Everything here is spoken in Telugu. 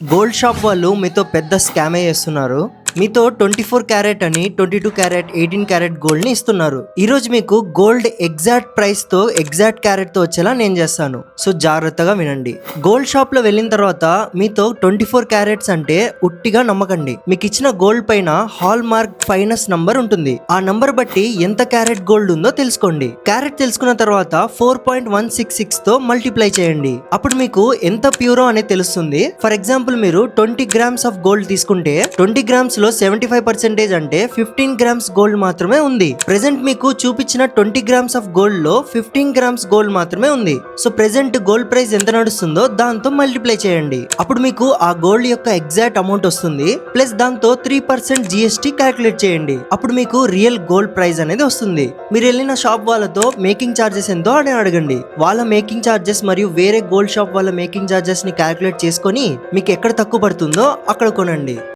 గోల్డ్ షాప్ వాళ్ళు మీతో పెద్ద స్కామే చేస్తున్నారు. మీతో 24 క్యారెట్ అని 22 క్యారెట్ 18 క్యారెట్ గోల్డ్ ని ఇస్తున్నారు. ఈ రోజు మీకు గోల్డ్ ఎగ్జాక్ట్ ప్రైస్ తో ఎగ్జాక్ట్ క్యారెట్ తో వచ్చేలా నేను చేస్తాను. సో జాగ్రత్తగా వినండి. గోల్డ్ షాప్ లో వెళ్ళిన తర్వాత మీతో 24 క్యారెట్స్ అంటే ఉట్టిగా నమ్మకండి. మీకు ఇచ్చిన గోల్డ్ పైన హాల్ మార్క్ ఫైనస్ నంబర్ ఉంటుంది. ఆ నంబర్ బట్టి ఎంత క్యారెట్ గోల్డ్ ఉందో తెలుసుకోండి. క్యారెట్ తెలుసుకున్న తర్వాత 4.166 తో మల్టిప్లై చేయండి. అప్పుడు మీకు ఎంత ప్యూరో అనేది తెలుస్తుంది. ఫర్ ఎగ్జాంపుల్ మీరు 20 గ్రామ్స్ ఆఫ్ గోల్డ్ తీసుకుంటే 20 గ్రామ్స్ లో 75% అంటే 15 గ్రామ్స్ గోల్డ్ మాత్రమే ఉంది. ప్రెసెంట్ మీకు చూపించిన 20 గ్రామ్స్ ఆఫ్ గోల్డ్ లో 15 గ్రామ్స్ గోల్డ్ మాత్రమే ఉంది. సో ప్రెసెంట్ గోల్డ్ ప్రైస్ ఎంత నడుస్తుందో దాంతో మల్టిప్లై చేయండి. అప్పుడు మీకు ఆ గోల్డ్ యొక్క ఎగ్జాక్ట్ అమౌంట్ వస్తుంది. ప్లస్ దాంతో 3% GST క్యాల్కులేట్ చేయండి. అప్పుడు మీకు రియల్ గోల్డ్ ప్రైస్ అనేది వస్తుంది. మీరు వెళ్ళిన షాప్ వాళ్ళతో మేకింగ్ చార్జెస్ ఎంతో అని అడగండి. వాళ్ళ మేకింగ్ చార్జెస్ మరియు వేరే గోల్డ్ షాప్ వాళ్ళ మేకింగ్ చార్జెస్ ని క్యాల్కులేట్ చేసుకొని మీకు ఎక్కడ తక్కువ పడుతుందో అక్కడ కొనండి.